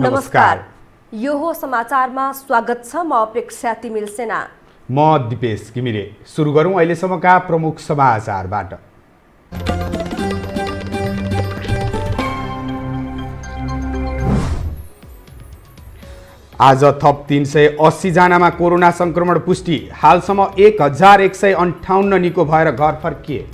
नमस्कार। यो हो समाचारमा स्वागत छ। म अपेक्षा तिमिल सेना। म दिपेश घिमिरे। सुरु गरौँ अहिलेसम्मका प्रमुख समाचारबाट। आज थप 380 जनामा कोरोना संक्रमण पुष्टि। हालसम्म 1158 निको भएर घर फर्किए।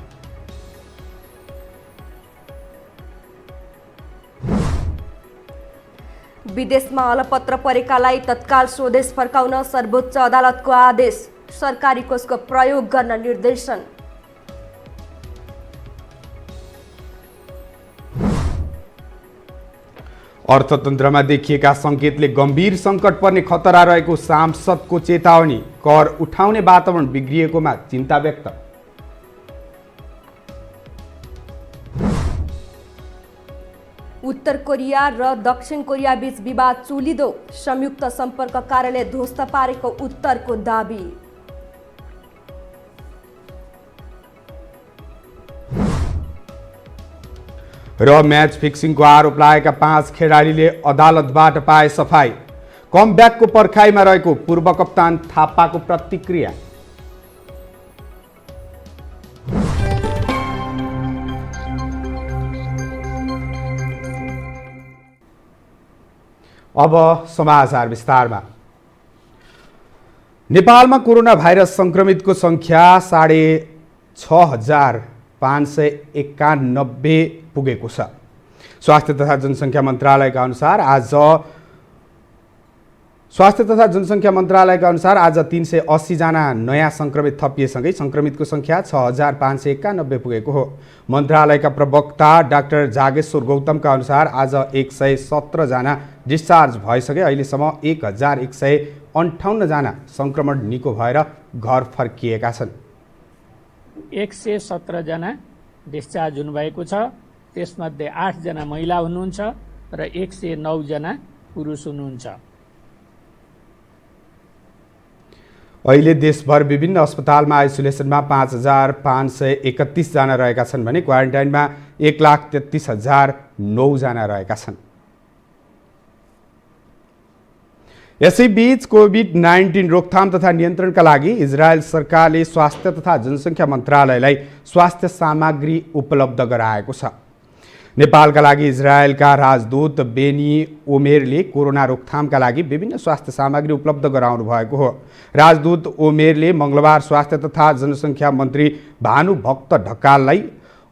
विदेशमा अलपत्र परेकालाई तत्काल स्वदेश फर्काउन सर्वोच्च अदालतको आदेश। सरकारी कोषको प्रयोग गर्न निर्देशन। अर्थतन्त्रमा देखिएका सङ्केतले गम्भीर सङ्कट पर्ने खतरा रहेको सांसदको चेतावनी। कर उठाउने वातावरण बिग्रिएकोमा चिन्ता व्यक्त। उत्तर कोरिया र दक्षिण कोरिया बीच विवाद चुलिदो। संयुक्त सम्पर्क कार्यालय ध्वस्त पारेको उत्तरको दाबी। र म्याच फिक्सिङको आरोप लागेका 5 खेलाडीले अदालतबाट पाए सफाई। कमब्याकको पर्खाइमा रहेको पूर्व कप्तान थापाको प्रतिक्रिया। अब समाचार विस्तारमा। नेपालमा कोरोना भाइरस संक्रमितको संख्या 6,591 पुगेको छ। स्वास्थ्य तथा जनसङ्ख्या मन्त्रालयका अनुसार आज 380 जना नयाँ संक्रमित थपिएसँगै संक्रमितको संख्या 6,591 पुगेको हो। मन्त्रालयका प्रवक्ता डाक्टर जागेश्वर गौतमका अनुसार आज 117 जना डिस्चार्ज भइसके। अहिलेसम्म 1158 जना संक्रमण निको भएर घर फर्किएका छन्। 117 जना डिस्चार्ज हुनुभएको छ। त्यसमध्ये 8 जना महिला हुनुहुन्छ र 109 जना पुरुष हुनुहुन्छ। अहिले देशभर विभिन्न अस्पतालमा आइसोलेसनमा 5,531 जना रहेका छन् भने क्वारेन्टाइनमा 1,33,009 जना रहेका छन्। यसैबीच कोभिड-19 रोकथाम तथा नियन्त्रणका लागि इजरायल सरकारले स्वास्थ्य तथा जनसङ्ख्या मन्त्रालयलाई स्वास्थ्य सामग्री उपलब्ध गराएको छ। नेपालका लागि इजरायलका राजदूत बेनी ओमेरले कोरोना रोकथामका लागि विभिन्न स्वास्थ्य सामग्री उपलब्ध गराउनु भएको हो। राजदूत ओमेरले मङ्गलबार स्वास्थ्य तथा जनसङ्ख्या मन्त्री भानुभक्त ढकाललाई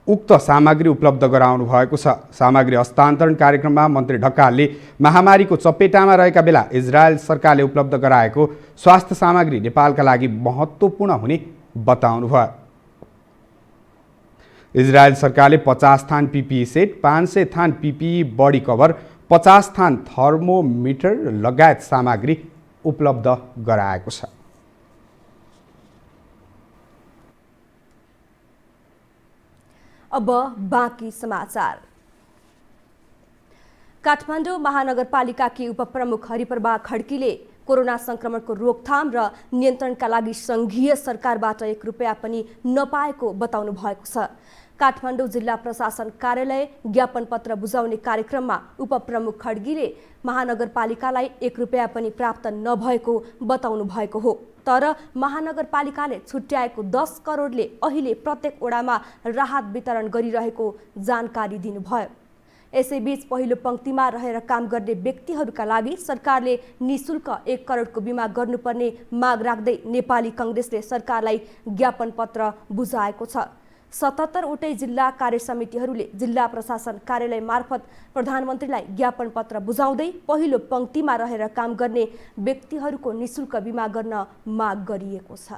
उक्त सामग्री उपलब्ध गराउनु भएको छ। सामग्री हस्तान्तरण कार्यक्रममा मन्त्री ढकालले महामारीको चपेटामा रहेका बेला इजरायल सरकारले उपलब्ध गराएको स्वास्थ्य सामग्री नेपालका लागि महत्त्वपूर्ण हुने बताउनुभयो। इजरायल सरकारले 50 थान पिपिई सेट, 500 थान पिपिई बडी कभर, 50 थान थर्मोमिटर लगायत सामग्री उपलब्ध गराएको छ। अब बाँकी समाचार। काठमाडौँ महानगरपालिकाकी उपप्रमुख हरिप्रभा खड्कीले कोरोना संक्रमणको रोकथाम र नियन्त्रणका लागि सङ्घीय सरकारबाट 1 रुपैयाँ पनि नपाएको बताउनु भएको छ। काठमाडौँ जिल्ला प्रशासन कार्यालय ज्ञापन पत्र बुझाउने कार्यक्रममा उपप्रमुख खड्कीले महानगरपालिकालाई 1 रुपैयाँ पनि प्राप्त नभएको बताउनु भएको हो। तर महानगरपालिकाले छुट्याएको 10 करोडले अहिले प्रत्येक वडामा राहत वितरण गरिरहेको जानकारी दिनुभयो। यसैबीच पहिलो पंक्तिमा रहेर काम गर्ने व्यक्तिहरूका लागि सरकारले निशुल्क 1 करोडको बिमा गर्नुपर्ने माग राख्दै नेपाली कांग्रेसले सरकारलाई ज्ञापन पत्र बुझाएको छ। 77 वटै जिल्ला कार्य समितिहरूले जिल्ला प्रशासन कार्यालय मार्फत प्रधानमन्त्रीलाई ज्ञापन पत्र बुझाउँदै पहिलो पंक्तिमा रहेर काम गर्ने व्यक्तिहरूको निशुल्क बिमा गर्न माग गरिएको छ।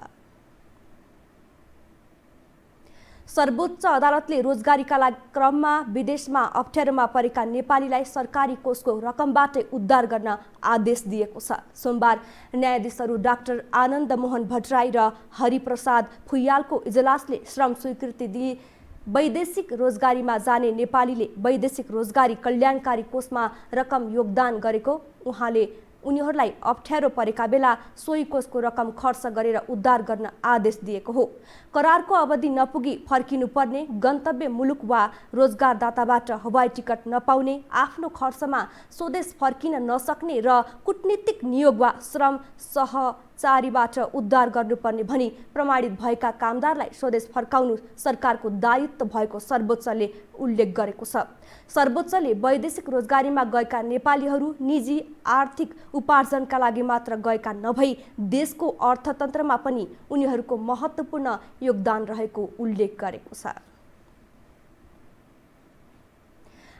सर्वोच्च अदालतले रोजगारीका क्रममा विदेशमा अप्ठ्यारोमा परेका नेपालीलाई सरकारी कोषको रकमबाटै उद्धार गर्न आदेश दिएको छ। सोमबार न्यायाधीशहरू डाक्टर आनन्द मोहन भट्टराई र हरिप्रसाद फुयालको इजलासले श्रम स्वीकृति दिई वैदेशिक रोजगारीमा जाने नेपालीले वैदेशिक रोजगारी कल्याणकारी कोषमा रकम योगदान गरेको उहाँले उनीहरूलाई अप्ठ्यारो परेका बेला सोही कोषको रकम खर्च गरेर उद्धार गर्न आदेश दिएको हो। करारको अवधि नपुगी फर्किनुपर्ने, गन्तव्य मुलुक वा रोजगारदाताबाट हवाई टिकट नपाउने, आफ्नो खर्चमा स्वदेश फर्किन नसक्ने र कूटनीतिक नियोग वा श्रम सहचारीबाट उद्धार गर्नुपर्ने भनी प्रमाणित भएका कामदारलाई स्वदेश फर्काउनु सरकारको दायित्व भएको सर्वोच्चले उल्लेख गरेको छ। सर्वोच्चले वैदेशिक रोजगारीमा गएका नेपालीहरू निजी आर्थिक उपार्जनका लागि मात्र गएका नभई देशको अर्थतन्त्रमा पनि उनीहरूको महत्त्वपूर्ण योगदान रहेको उल्लेख गरेको छ।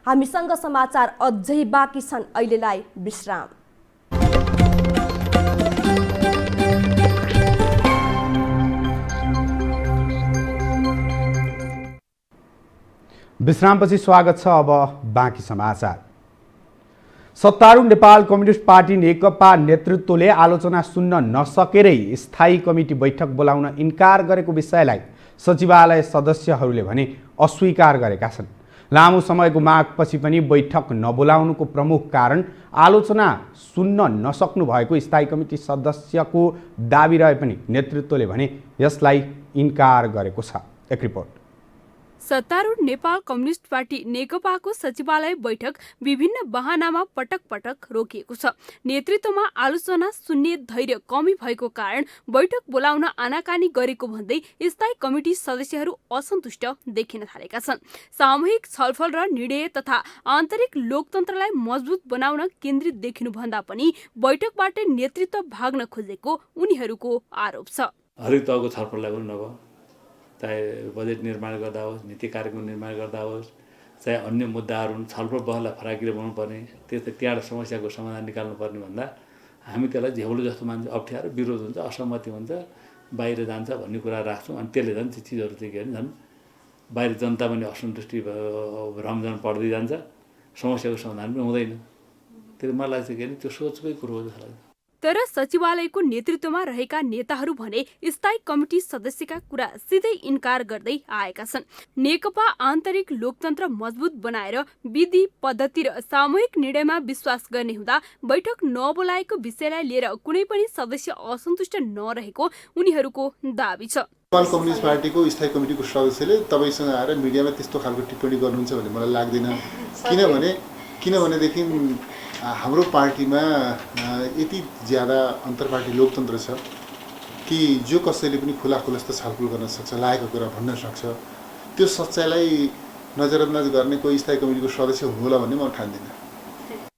हामीसँग समाचार अझै बाँकी छन्, अहिलेलाई विश्राम। विश्रामपछि स्वागत छ। अब बाँकी समाचार। सत्तारूढ नेपाल कम्युनिस्ट पार्टी नेकपा नेतृत्वले आलोचना सुन्न नसकेरै स्थायी कमिटी बैठक बोलाउन इन्कार गरेको विषयलाई सचिवालय सदस्यहरूले भने अस्वीकार गरेका छन्। लामो समयको मागपछि पनि बैठक नबोलाउनुको प्रमुख कारण आलोचना सुन्न नसक्नु भएको स्थायी कमिटी सदस्यको दाबी रहे पनि नेतृत्वले भने यसलाई इन्कार गरेको छ। एक रिपोर्ट। सत्तारूढ नेपाल कम्युनिस्ट पार्टी नेकपाको सचिवालय बैठक विभिन्न बहानामा पटक पटक रोकिएको छ। नेतृत्वमा आलोचना सुन्ने धैर्य कमी भएको कारण बैठक बोलाउन आनाकानी गरेको भन्दै स्थायी कमिटी सदस्यहरू असन्तुष्ट देखिन थालेका छन्। सामूहिक छलफल र निर्णय तथा आन्तरिक लोकतन्त्रलाई मजबुत बनाउन केन्द्रित देखिनु भन्दा पनि बैठकबाट नेतृत्व भाग्न खोजेको उनीहरूको आरोप छ। हरेक तहको छलफललाई पनि नभए, चाहे बजेट निर्माण गर्दा होस्, नीति कार्यक्रम निर्माण गर्दा होस्, चाहे अन्य मुद्दाहरू छलफल बहसलाई फराकिलो बनाउनुपर्ने, त्यहाँबाट समस्याको समाधान निकाल्नुपर्ने भन्दा हामी त्यसलाई झेउलो जस्तो मान्छ, अप्ठ्यारो विरोध हुन्छ, असहमति हुन्छ, बाहिर जान्छ भन्ने कुरा राख्छौँ। अनि त्यसले झन् ती चिजहरू चाहिँ के भने झन् बाहिर जनता पनि असन्तुष्टि रमझम पर्दै जान्छ, समस्याको समाधान पनि हुँदैन। त्यसले मलाई लाग्छ के भने त्यो सोचकै कुरो हो जस्तो लाग्छ। तर सचिवालयको नेतृत्वमा रहेका नेताहरू भने स्थायी कमिटी सदस्यका कुरा सिधै इन्कार गर्दै आएका छन्। नेकपा आन्तरिक लोकतन्त्र मजबुत बनाएर विधि पद्धति र सामूहिक निर्णयमा विश्वास गर्ने हुँदा बैठक नबोलाएको विषयलाई लिएर कुनै पनि सदस्य असन्तुष्ट नरहेको उनीहरूको दाबी छ। नेपाल कम्युनिस्ट पार्टीको स्थायी कमिटीको सदस्यले तपाईसँग आएर मिडियामा त्यस्तो खालको टिप्पणी गर्नुहुन्छ भन्ने मलाई लाग्दैन। किनभनेदेखि हाम्रो पार्टीमा यति ज्यादा अन्तर्पार्टी लोकतन्त्र छ कि जो कसैले पनि खुलाखुलस्त छलफल गर्न सक्छ, लागेको कुरा भन्न सक्छ। त्यो सच्चाइलाई नजरअन्दाज गर्ने कोही स्थायी कमिटीको सदस्य होला भन्ने म ठान्दिनँ।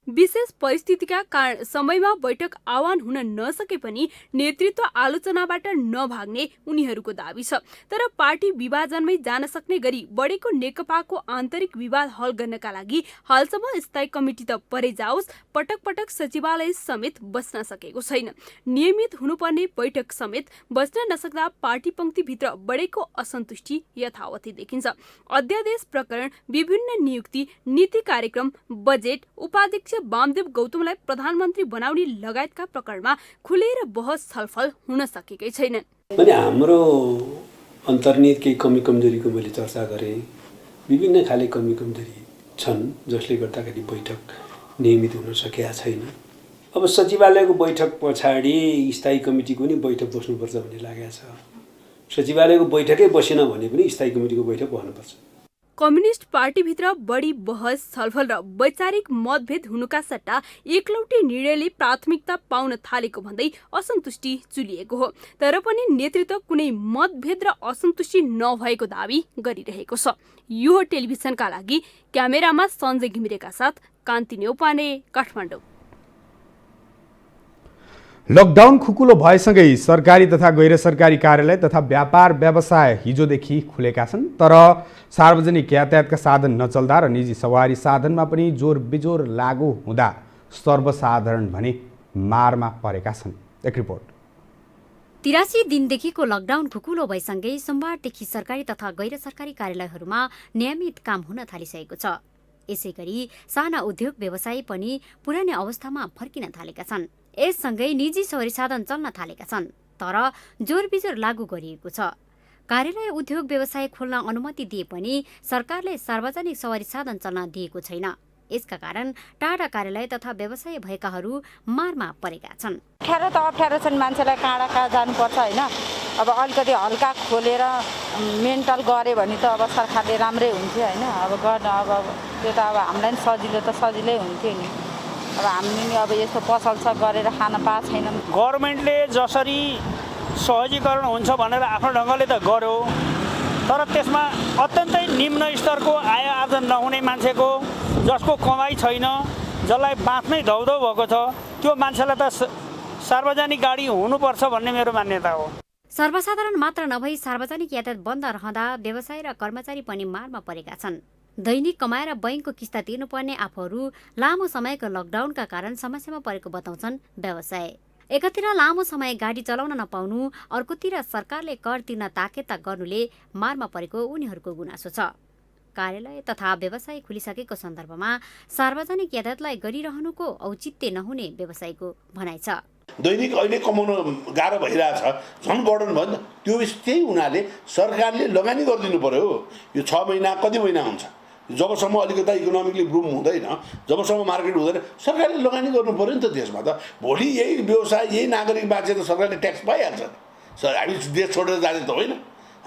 विशेष परिस्थितिका कारण समयमा बैठक आह्वान हुन नसके पनि नेतृत्व आलोचनाबाट नभाग्ने उनीहरूको दाबी छ। तर पार्टी विभाजनमै जान सक्ने गरी बढेको नेकपाको आन्तरिक विवाद हल गर्नका लागि हालसम्म स्थायी कमिटी त परै जाओस्, पटक पटक सचिवालय समेत बस्न सकेको छैन। नियमित हुनुपर्ने बैठक समेत बस्न नसक्दा पार्टी पंक्तिभित्र बढेको असन्तुष्टि यथावती देखिन्छ। अध्यादेश प्रकरण, विभिन्न नियुक्ति, नीति कार्यक्रम, बजेट, उपाध्यक्ष वामदेव गौतमलाई प्रधानमन्त्री बनाउने लगायतका प्रकरणमा खुलेर बहस छलफल हुन सकेकै छैनन्। भने हाम्रो अन्तर्निहित केही कमी कमजोरीको मैले चर्चा गरेँ। विभिन्न खाले कमी कमजोरी छन् जसले गर्दाखेरि बैठक नियमित हुन सकेका छैन। अब सचिवालयको बैठक पछाडि स्थायी कमिटीको पनि बैठक बस्नुपर्छ भन्ने लागेको छ। सचिवालयको बैठकै बसेन भने पनि स्थायी कमिटीको बैठक बस्नुपर्छ। कम्युनिस्ट पार्टीभित्र बढी बहस छलफल र वैचारिक मतभेद हुनुका सट्टा एकलौटी निर्णयले प्राथमिकता पाउन थालेको भन्दै असन्तुष्टि चुलिएको हो। तर पनि नेतृत्व कुनै मतभेद र असन्तुष्टि नभएको दावी गरिरहेको छ। यो टेलिभिजनका लागि क्यामेरामा सञ्जय घिमिरेका साथ कान्ति न्यौपाने, काठमाडौँ। लकडाउन खुकुलो भएसँगै सरकारी तथा गैर सरकारी कार्यालय तथा व्यापार व्यवसाय हिजोदेखि खुलेका छन्। तर सार्वजनिक यातायातका साधन नचल्दा र निजी सवारी साधनमा पनि जोर बिजोर लागू हुँदा सर्वसाधारण भने मारमा परेका छन्। एक रिपोर्ट। 83 दिनदेखिको लकडाउन खुकुलो भएसँगै सोमबारदेखि सरकारी तथा गैर सरकारी कार्यालयहरूमा नियमित काम हुन थालिसकेको छ। यसैगरी साना उद्योग व्यवसाय पनि पुरानै अवस्थामा फर्किन थालेका छन्। यससँगै निजी सवारी साधन चल्न थालेका छन्। तर जोरबिजोर लागू गरिएको छ। कार्यालय उद्योग व्यवसाय खोल्न अनुमति दिए पनि सरकारले सार्वजनिक सवारी साधन चल्न दिएको छैन। यसका कारण टाढा कार्यालय तथा व्यवसाय भएकाहरू मारमा परेका छन्। अप्ठ्यारो त अप्ठ्यारो छन्, मान्छेलाई कहाँ जानुपर्छ होइन। अब अलिकति हल्का खोलेर मेन्टल गऱ्यो भने त अब सरकारले राम्रै हुन्थ्यो होइन। अब गर्न अब त्यो त अब हामीलाई नि सजिलै हुन्थ्यो नि। अब हामीले नि अब यस्तो पसल छ गरेर खान पाएको छैनौँ। गभर्मेन्टले जसरी सहजीकरण हुन्छ भनेर आफ्नो ढङ्गले त गर्यो, तर त्यसमा अत्यन्तै निम्न स्तरको आय आर्जन नहुने मान्छेको, जसको कमाइ छैन, जसलाई बाँच्नै धौधौ भएको छ, त्यो मान्छेलाई त सार्वजनिक गाडी हुनुपर्छ भन्ने मेरो मान्यता हो। सर्वसाधारण मात्र नभई सार्वजनिक यातायात बन्द रहँदा व्यवसाय र कर्मचारी पनि मारमा परेका छन्। दैनिक कमाएर बैंकको किस्ता तिर्नुपर्ने आफूहरू लामो समयको लकडाउनका कारण समस्यामा परेको बताउँछन् व्यवसाय। एकातिर लामो समय गाडी चलाउन नपाउनु, अर्कोतिर सरकारले कर तिर्न ताकेता गर्नुले मारमा परेको उनीहरूको गुनासो छ। कार्यालय तथा व्यवसाय खुलिसकेको सन्दर्भमा सार्वजनिक यातायातलाई गरिरहनुको औचित्य नहुने व्यवसायको भनाइ छ। दैनिक अहिले कमाउन गाह्रो भइरहेछ, झन् बढ्नु भयो नि त। त्यो त्यही हुनाले सरकारले लगानी गरिदिनु पर्यो। यो 6 महिना कति महिना हुन्छ, जबसम्म अलिकता इकोनोमिकली बुम हुँदैन, जबसम्म मार्केट हुँदैन, सरकारले लगानी गर्नु पर्यो नि त देशमा। त भोलि यही व्यवसाय यही नागरिक बाँचे त सरकारले ट्याक्स पाइहाल्छ। हामी देश छोडेर जाने त होइन,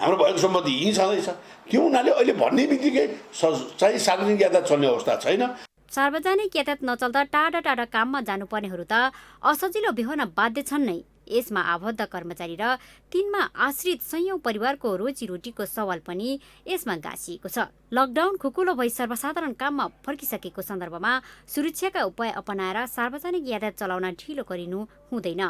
हाम्रो भएको सम्पत्ति यहीँ छँदैछ। त्यो हुनाले अहिले भन्ने बित्तिकै चाहिँ सार्वजनिक यातायात चल्ने अवस्था छैन। सार्वजनिक यातायात नचल्दा टाढा टाढा काममा जानुपर्नेहरू त असजिलो बिहोर्न बाध्य छन् नै। यसमा आबद्ध कर्मचारी र तिनमा आश्रित सयौं परिवारको रोजीरोटीको सवाल पनि यसमा गाँसिएको छ। लकडाउन खुकुलो भई सर्वसाधारण काममा फर्किसकेको सन्दर्भमा सुरक्षाका उपाय अपनाएर सार्वजनिक यातायात चलाउन ढिलो गरिनु हुँदैन।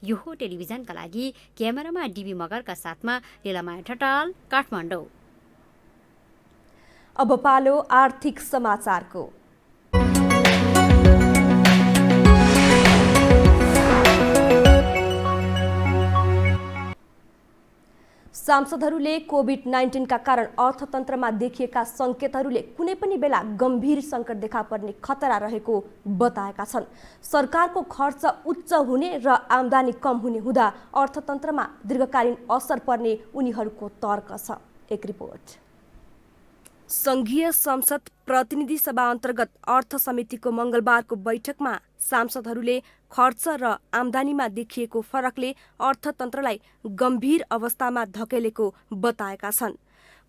यो हो टेलिभिजनका लागि क्यामेरामा डीबी मगरका साथमा लीलामाया ठटाल, काठमाडौँ। अब पालो आर्थिक समाचारको। सांसदहरूले कोभिड-19 का कारण अर्थतन्त्रमा देखिएका सङ्केतहरूले कुनै पनि बेला गम्भीर सङ्कट देखा पर्ने खतरा रहेको बताएका छन्। सरकारको खर्च उच्च हुने र आम्दानी कम हुने हुँदा अर्थतन्त्रमा दीर्घकालीन असर पर्ने उनीहरूको तर्क छ। एक रिपोर्ट। संघीय संसद प्रतिनिधि सभा अन्तर्गत अर्थ समितिको मंगलबारको बैठकमा सांसदहरूले खर्च र आम्दानीमा देखिएको फरकले अर्थतन्त्रलाई गम्भीर अवस्थामा धकेलेको बताएका छन्।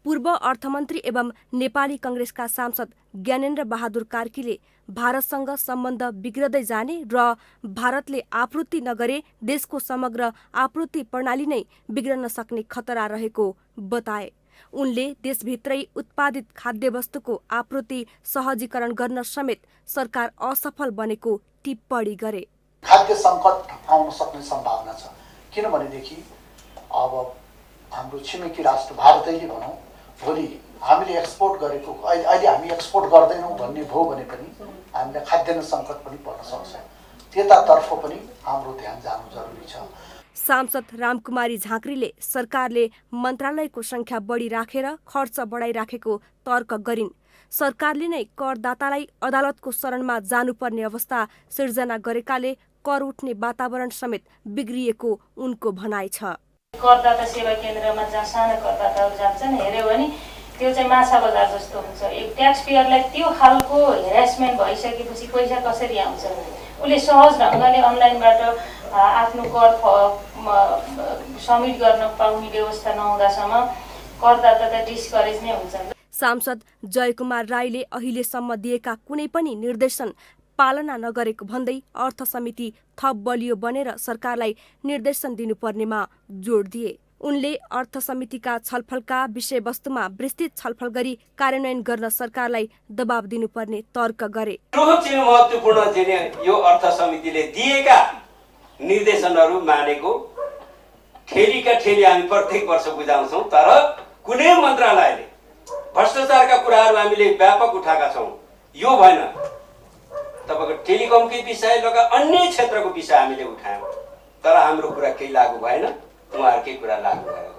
पूर्व अर्थमन्त्री एवं नेपाली कांग्रेसका सांसद ज्ञानेन्द्र बहादुर कार्कीले भारतसँग सम्बन्ध बिग्रदै जाने र भारतले आपूर्ति नगरे देशको समग्र आपूर्ति प्रणाली नै बिग्रन सक्ने खतरा रहेको बताए। उनले देशभित्रै उत्पादित खाद्यवस्तुको आपूर्ति सहजीकरण गर्न समेत सरकार असफल बनेको टिप्पणी गरे। खाद्य सङ्कट आउन सक्ने सम्भावना छ, किनभनेदेखि अब हाम्रो छिमेकी राष्ट्र भारतैले भनौँ, भोलि हामीले एक्सपोर्ट गरेको अहिले हामी एक्सपोर्ट गर्दैनौँ भन्ने भयो भने पनि हामीलाई खाद्यान्न सङ्कट पनि पर्न सक्छ। त्यतातर्फ पनि हाम्रो ध्यान जानु जरुरी छ। सांसद रामकुमारी झाँक्रीले सरकारले मन्त्रालयको संख्या बढी राखेर खर्च बढाइराखेको तर्क गरिन्। सरकारले नै करदातालाई अदालतको शरणमा जानुपर्ने अवस्था सिर्जना गरेकाले कर उठ्ने वातावरण समेत बिग्रिएको उनको भनाइ छ। करदाता सेवा केन्द्रमा जहाँ साना करदाताहरू जान्छन्, हेर्यो भने त्यो चाहिँ माछा बजार जस्तो हुन्छ। एक ट्याक्स पेयरलाई त्यो खालको हेरेसमेन्ट भइसकेपछि पैसा कसरी आउँछ? उसले सहज ढङ्गले अनलाइनबाट आफ्नो कर सब्मिट गर्न पाउने व्यवस्था नहुँदासम्म करदाता त डिस्करेज नै हुन्छन्। सांसद जयकुमार राईले अहिलेसम्म दिएका कुनै पनि निर्देशन पालना नगरेको भन्दै अर्थ समिति थप बलियो बनेर सरकारलाई निर्देशन दिनुपर्नेमा जोड दिए। उनले अर्थ समितिका छलफलका विषयवस्तुमा विस्तृत छलफल गरी कार्यान्वयन गर्न सरकारलाई दबाब दिनुपर्ने तर्क गरे। महत्त्वपूर्ण चाहिँ यो अर्थ समितिले दिएका निर्देशनहरू मानेको ठेलीका ठेली हामी प्रत्येक वर्ष बुझाउँछौँ, तर कुनै मन्त्रालयले भ्रष्टाचारका कुराहरू हामीले व्यापक उठाएका छौँ। यो भएन। तपाईँको टेलिकमकै विषय लगायत अन्य क्षेत्रको विषय हामीले उठायौँ, तर हाम्रो कुरा केही लागू भएन, उहाँहरूकै कुरा लागू भयो।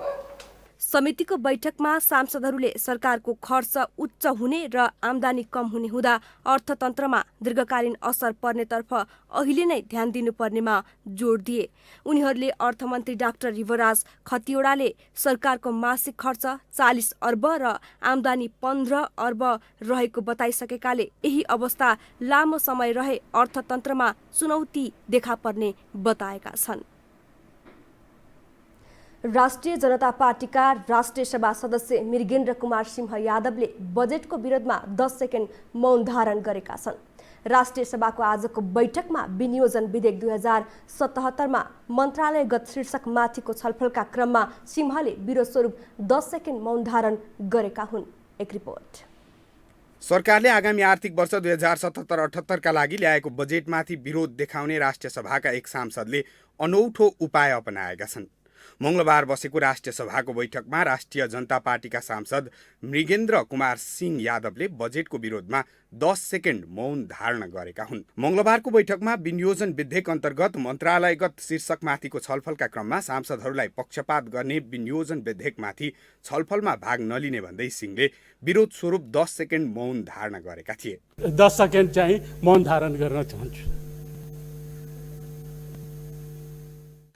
समितिको बैठकमा सांसदहरूले सरकारको खर्च उच्च हुने र आम्दानी कम हुने हुँदा अर्थतन्त्रमा दीर्घकालीन असर पर्नेतर्फ अहिले नै ध्यान दिनुपर्नेमा जोड दिए। उनीहरूले अर्थमन्त्री डाक्टर युवराज खतिवड़ाले सरकारको मासिक खर्च 40 अर्ब र आम्दानी 15 अर्ब रहेको बताइसकेकाले यही अवस्था लामो समय रहे अर्थतन्त्रमा चुनौती देखा पर्ने बताएका छन्। राष्ट्रिय जनता पार्टीका राष्ट्रिय सभा सदस्य मृगेन्द्र कुमार सिंह यादवले बजेटको विरोधमा 10 सेकेन्ड मौन धारण गरेका छन्। राष्ट्रिय सभाको आजको बैठकमा विनियोजन विधेयक 2077मा मन्त्रालयगत शीर्षक माथिको छलफलका क्रममा सिंहले विरोध स्वरूप 10 सेकेन्ड मौन धारण गरेका हुन्। एक रिपोर्ट। सरकारले आगामी आर्थिक वर्ष 2077-78 का लागि ल्याएको बजेटमाथि विरोध देखाउने राष्ट्रिय सभाका एक सांसदले अनौठो उपाय अपनाएका छन्। मंगलबार बसेको राष्ट्रिय सभाको बैठकमा राष्ट्रिय जनता पार्टीका सांसद मृगेन्द्र कुमार सिंह यादवले बजेटको विरोधमा 10 सेकेन्ड मौन धारण गरेका हुन्। मंगलबारको बैठकमा विनियोजन विधेयक अन्तर्गत मन्त्रालयगत शीर्षकमाथिको छलफलका क्रममा सांसदहरूलाई पक्षपात गर्ने विनियोजन विधेयकमाथि छलफलमा भाग नलिने भन्दै सिंहले विरोध स्वरूप 10 सेकेन्ड मौन धारण गरेका थिए। 10 सेकेन्ड चाहिँ मौन धारण गर्न चाहन्छु।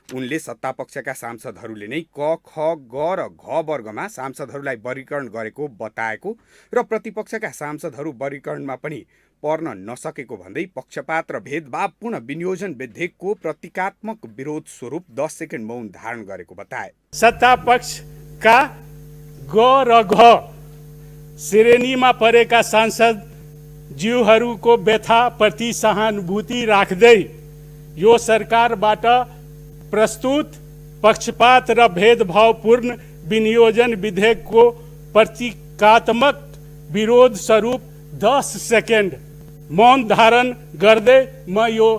उनले सत्तापक्षका सांसदहरूले नै क, ख, ग र घ वर्गमा सांसदहरूलाई वर्गीकरण गरेको बताएको र प्रतिपक्षका सांसदहरू वर्गीकरणमा पनि पर्न नसकेको भन्दै पक्षपात र भेदभावपूर्ण विनियोजन विधेयकको प्रतीकात्मक विरोध स्वरूप 10 सेकेन्ड मौन धारण गरेको बताए। सत्तापक्षका ग र घ श्रेणीमा परेका सांसद ज्यूहरूको व्यथाप्रति सहानुभूति राख्दै यो सरकारबाट प्रस्तुत पक्षपात र भेदभावपूर्ण विनियोजन विधेयकको प्रतीकात्मक विरोध स्वरूप 10 सेकेन्ड मौन धारण गर्दै म यो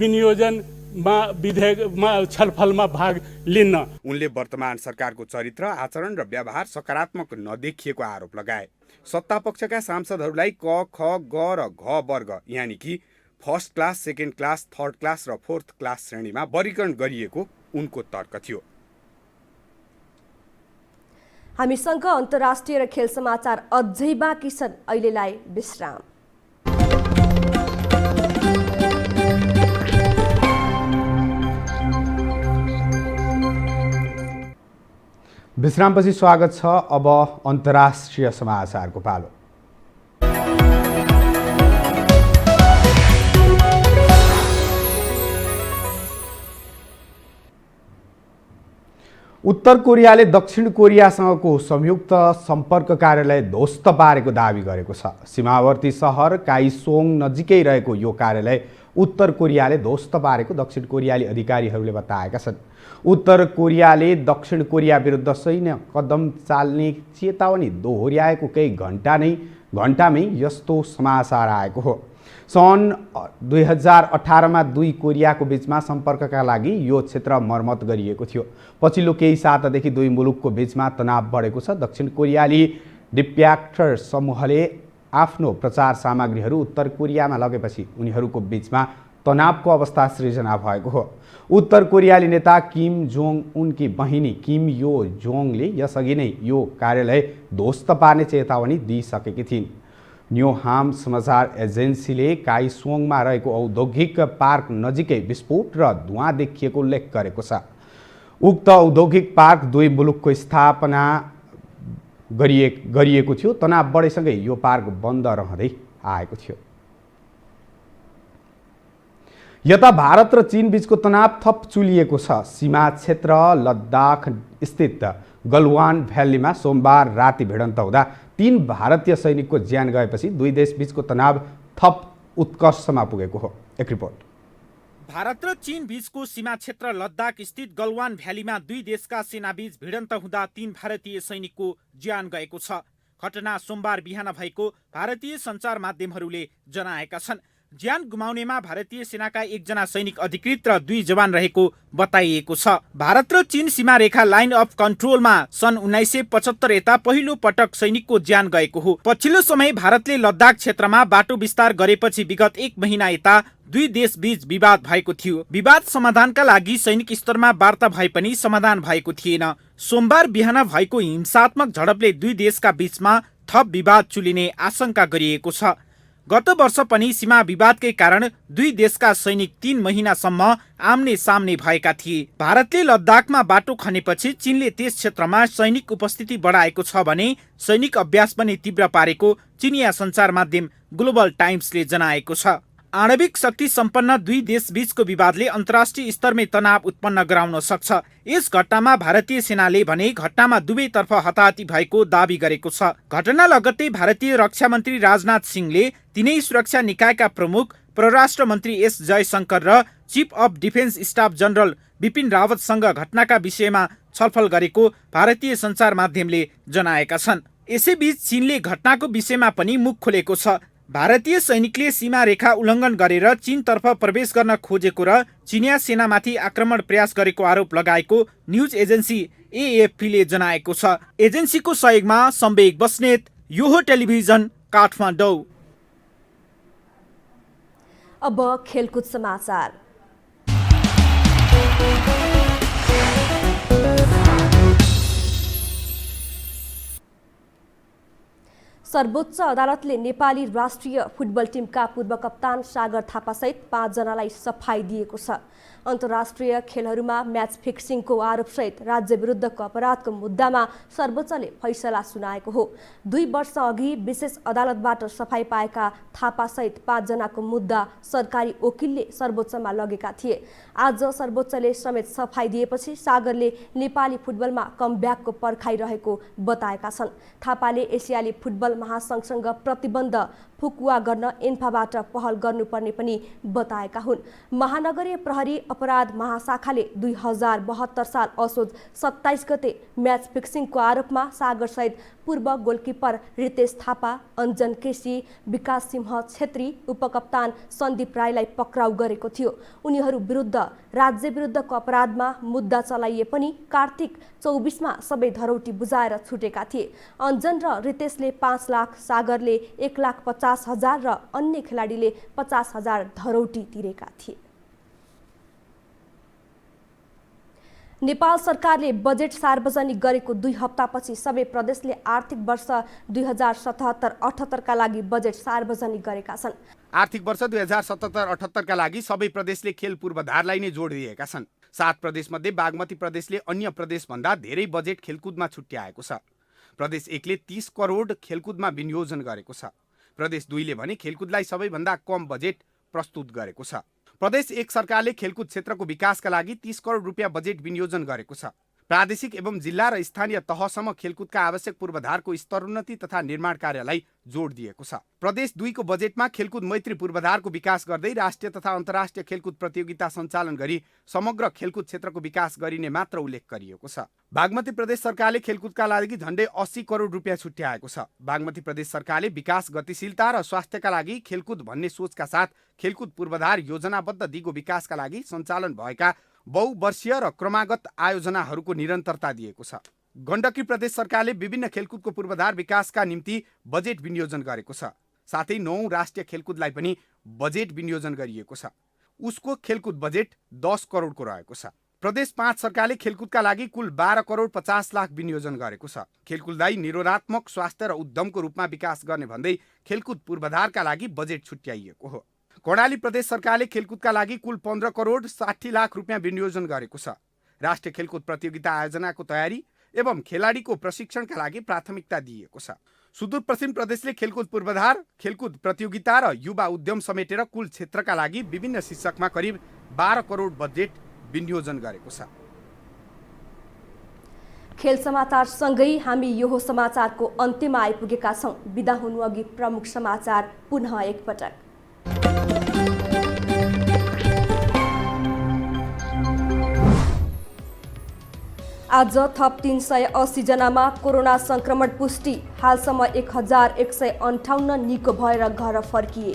विनियोजनमा विधेयकमा छलफलमा भाग लिन्न। उनले वर्तमान सरकारको चरित्र, आचरण र व्यवहार सकारात्मक नदेखिएको आरोप लगाए। सत्तापक्षका सांसदहरूलाई क, ख, ग र घ वर्ग यानि कि first class, second class, third class र फोर्थ क्लास श्रेणीमा वर्गीकरण गरिएको उनको तर्क थियो। हामीसँग अन्तर्राष्ट्रिय र खेल समाचार अझै बाँकी छन्, अहिलेलाई विश्राम। विश्रामपछि स्वागत छ। अब अन्तर्राष्ट्रिय समाचारको पालो। उत्तर कोरियाले दक्षिण कोरियासँगको संयुक्त सम्पर्क कार्यालय ध्वस्त पारेको दावी गरेको छ। सीमावर्ती सहर काइसोङ नजिकै रहेको यो कार्यालय उत्तर कोरियाले ध्वस्त पारेको दक्षिण कोरियाली अधिकारीहरूले बताएका छन्। उत्तर कोरियाले दक्षिण कोरिया विरुद्ध सैन्य कदम चाल्ने चेतावनी दोहोर्याएको केही घण्टामै यस्तो समाचार आएको हो। सन् 2018मा दुई कोरियाको बीचमा सम्पर्कका लागि यो क्षेत्र मर्मत गरिएको थियो। पछिल्लो केही सातादेखि दुई मुलुकको बीचमा तनाव बढेको छ। दक्षिण कोरियाली डिप्याक्टर समूहले आफ्नो प्रचार सामग्रीहरू उत्तर कोरियामा लगेपछि उनीहरूको बीचमा तनावको अवस्था सृजना भएको हो। उत्तर कोरियाली नेता किम जोङ उनकी बहिनी किम यो जोङले यसअघि नै यो कार्यालय ध्वस्त पार्ने चेतावनी दिइसकेकी थिइन्। न्योहाम समाचार एजेन्सीले काइसोङमा रहेको औद्योगिक पार्क नजिकै विस्फोट र धुवाँ देखिएको उल्लेख गरेको छ। उक्त औद्योगिक पार्क दुई मुलुकको स्थापना गरिएको थियो। तनाव बढेसँगै यो पार्क बन्द रहँदै आएको थियो। यता भारत र चीन बीचको तनाव थप चुलिएको छ। सीमा क्षेत्र लद्दाख स्थित गलवान भ्यालीमा सोमबार राति भिडन्त हुँदा 3 भारतीय सैनिकको ज्यान गएपछि दुई देश बीचको तनाव थप उत्कर्षमा पुगेको हो। एक रिपोर्ट। भारत र चीन बीचको सीमा क्षेत्र लद्दाख स्थित गलवान भ्यालीमा दुई देशका सेनाबीच भिडन्त हुँदा 3 भारतीय सैनिकको ज्यान गएको छ। घटना सोमबार बिहान भएको भारतीय सञ्चार माध्यमहरूले जनाएका छन्। ज्यान गुमाउनेमा भारतीय सेनाका 1 जना सैनिक अधिकृत र 2 जवान रहेको बताइएको छ। भारत र चीन सीमा रेखा लाइन अफ कन्ट्रोलमा सन् 1975 यता पहिलो पटक सैनिकको ज्यान गएको हो। पछिल्लो समय भारतले लद्दाख क्षेत्रमा बाटो विस्तार गरेपछि विगत 1 महिना यता दुई देश बीच विवाद भएको थियो। विवाद समाधानका लागि सैनिक स्तरमा वार्ता भए पनि समाधान भएको थिएन। सोमबार बिहान भएको हिंसात्मक झडपले दुई देशका बीचमा थप विवाद चुलिने आशंका गरिएको छ। गत वर्ष पनि सीमा विवादकै कारण दुई देशका सैनिक 3 महिनासम्म आम्ने सामने भएका थिए। भारतले लद्दाखमा बाटो खनेपछि चीनले त्यस क्षेत्रमा सैनिक उपस्थिति बढाएको छ भने सैनिक अभ्यास पनि तीव्र पारेको चिनिया सञ्चार माध्यम ग्लोबल टाइम्सले जनाएको छ। आणविक शक्ति सम्पन्न दुई देश बीचको विवादले अन्तर्राष्ट्रिय स्तरमै तनाव उत्पन्न गराउन सक्छ। यस घटनामा भारतीय सेनाले भने घटनामा दुवैतर्फ हताहती भएको दावी गरेको छ। घटना लगत्तै भारतीय रक्षा मन्त्री राजनाथ सिंहले तीनै सुरक्षा निकायका प्रमुख परराष्ट्र मन्त्री एस जयशंकर र chief of defence staff general Bipin रावतसँग घटनाका विषयमा छलफल गरेको भारतीय सञ्चार माध्यमले जनाएका छन्। यसैबीच चीनले घटनाको विषयमा पनि मुख खोलेको छ। भारतीय सैनिकले सीमा रेखा उल्लङ्घन गरेर चीनतर्फ प्रवेश गर्न खोजेको र चिनिया सेनामाथि आक्रमण प्रयास गरेको आरोप लगाएको न्युज एजेन्सी एएफपीले जनाएको छ। एजेन्सीको सहयोगमा सम्वेक बस्नेत, यो हो टेलिभिजन, काठमाडौँ। अब खेलकुद समाचार। सर्वोच्च अदालतले नेपाली राष्ट्रिय फुटबल टिमका पूर्व कप्तान सागर थापासहित 5 जनालाई सफाई दिएको छ। अन्तर्राष्ट्रिय खेलहरूमा म्याच फिक्सिङको आरोपसहित राज्य विरुद्धको अपराधको मुद्दामा सर्वोच्चले फैसला सुनाएको हो। 2 वर्ष अघि विशेष अदालतबाट सफाई पाएका थापासहित 5 जनाको मुद्दा सरकारी वकिलले सर्वोच्चमा लगेका थिए। आज सर्वोच्चले समेत सफाई दिएपछि सागरले नेपाली फुटबलमा कमब्याकको पर्खाइरहेको बताएका छन्। थापाले एसियाली फुटबल महासंघसँग प्रतिबन्ध फुकुवा गर्न एन्फाबाट पहल गर्नुपर्ने पनि बताएका हुन्। महानगरीय प्रहरी अपराध महाशाखाले 2072 साल असोज 27 गते म्याच फिक्सिङको आरोपमा सागरसहित पूर्व गोलकिपर रितेश थापा, अञ्जन केसी, विकास सिंह छेत्री, उपकप्तान सन्दीप राईलाई पक्राउ गरेको थियो। उनीहरू विरुद्ध राज्य विरुद्धको अपराधमा मुद्दा चलाइए पनि कार्तिक 24मा सबै धरौटी बुझाएर छुटेका थिए। अञ्जन र रितेशले 5 लाख, सागरले 1,50,000 र अन्य खेलाडीले 50,000 धरौटी तिरेका थिए। नेपाल सरकारले बजेट सार्वजनिक गरेको 2 हप्तापछि सबै प्रदेशले आर्थिक वर्ष 2077-78 का लागि बजेट सार्वजनिक गरेका छन्। आर्थिक वर्ष 2077-78 का लागि सबै प्रदेशले खेल पूर्वाधारलाई नै जोड दिएका छन्। 7 प्रदेशमध्ये बागमती प्रदेशले अन्य प्रदेशभन्दा धेरै बजेट खेलकुदमा छुट्याएको छ। प्रदेश 1 ले 30 करोड खेलकुदमा विनियोजन गरेको छ। प्रदेश 2 ले भने खेलकुदलाई सबैभन्दा कम बजेट प्रस्तुत गरेको छ। प्रदेश 1 सरकारले खेलकुद क्षेत्रको विकासका लागि 30 करोड रुपियाँ बजेट विनियोजन गरेको छ। प्रादेशिक एवं जिल्ला र स्थानीय तहसम्म खेलकुदका आवश्यक पूर्वाधारको स्तरोन्नति तथा निर्माण कार्यलाई जोड दिएको छ। प्रदेश 2 को बजेटमा खेलकुद मैत्री पूर्वाधारको विकास गर्दै राष्ट्रिय तथा अन्तर्राष्ट्रिय खेलकुद प्रतियोगिता सञ्चालन गरी समग्र खेलकुद क्षेत्रको विकास गरिने मात्र उल्लेख गरिएको छ। बागमती प्रदेश सरकारले खेलकुदका लागि झण्डै 80 करोड रुपियाँ छुट्याएको छ। बागमती प्रदेश सरकारले विकास, गतिशीलता र स्वास्थ्यका लागि खेलकुद भन्ने सोचका साथ खेलकुद पूर्वाधार योजनाबद्ध दिगो विकासका लागि सञ्चालन भएका बहुवर्षीय र क्रमागत आयोजनाहरूको निरन्तरता दिएको छ। गण्डकी प्रदेश सरकारले विभिन्न खेलकुदको पूर्वाधार विकासका निम्ति बजेट विनियोजन गरेको छ। साथै 9 राष्ट्रिय खेलकुदलाई पनि बजेट विनियोजन गरिएको छ। उसको खेलकुद बजेट 10 करोडको रहेको छ। प्रदेश 5 सरकारले खेलकुदका लागि कुल 12 करोड 50 लाख विनियोजन गरेको छ। खेलकुदलाई निरोधात्मक स्वास्थ्य र उद्यमको रूपमा विकास गर्ने भन्दै खेलकुद पूर्वाधारका लागि बजेट छुट्याइएको हो। कर्णाली प्रदेश सरकारले खेलकुदका लागि कुल 15 करोड 60 लाख रुपियाँ विनियोजन गरेको छ। राष्ट्रिय खेलकुद प्रतियोगिता आयोजनाको तयारी एवं खेलाडीको प्रशिक्षणका लागि प्राथमिकता दिएको छ। सुदूरपश्चिम प्रदेशले खेलकुद पूर्वाधार, खेलकुद प्रतियोगिता र युवा उद्यम समेटेर कुल क्षेत्रका लागि विभिन्न शीर्षकमा करिब 12 करोड बजेट विनियोजन गरेको छ। खेल समाचार सँगै हामी यो समाचारको अन्त्यमा आइपुगेका छौं। बिदा हुनु अघि प्रमुख समाचार पुनः एकपटक। आज थप 380 जनामा कोरोना संक्रमण पुष्टि। हालसम्म 1158 निको भएर घर फर्किए।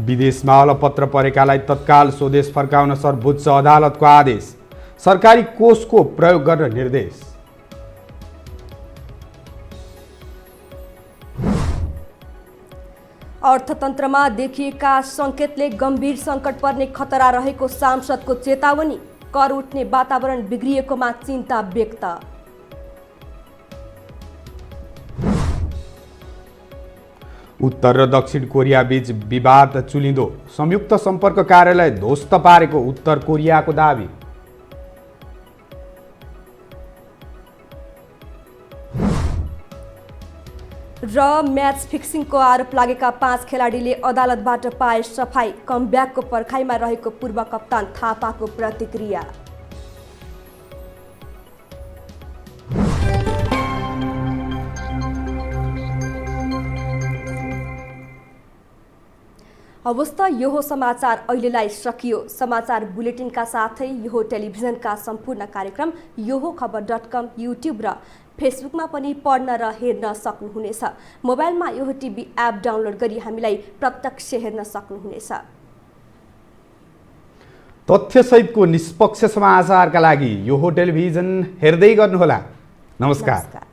विदेशमा अलपत्र परेकालाई तत्काल स्वदेश फर्काउन सर्वोच्च अदालतको आदेश। सरकारी कोषको प्रयोग गर्न निर्देश। अर्थतन्त्रमा देखिएका सङ्केतले गम्भीर सङ्कट पर्ने खतरा रहेको सांसदको चेतावनी। कर उठ्ने वातावरण बिग्रिएकोमा चिन्ता व्यक्त। उत्तर र दक्षिण कोरिया बीच विवाद चुलिँदो। संयुक्त सम्पर्क कार्यालय ध्वस्त पारेको उत्तर कोरियाको दाबी। र म्याच फिक्सिङको आरोप लागेका 5 खेलाडीले अदालतबाट पाए सफाई। कमब्याकको पर्खाइमा रहेको पूर्व कप्तान थापाको प्रतिक्रिया। अवस्था यो हो समाचार अहिलेलाई सकियो। समाचार बुलेटिनका साथै यो टेलिभिजनका सम्पूर्ण कार्यक्रम यो खबर.com, युट्युब र फेसबुकमा पनि पढ्न र हेर्न सक्नुहुनेछ। मोबाइलमा यो टिभी एप डाउनलोड गरी हामीलाई प्रत्यक्ष हेर्न सक्नुहुनेछ। तथ्यसहितको निष्पक्ष समाचारका लागि यो टेलिभिजन हेर्दै गर्नुहोला। नमस्कार।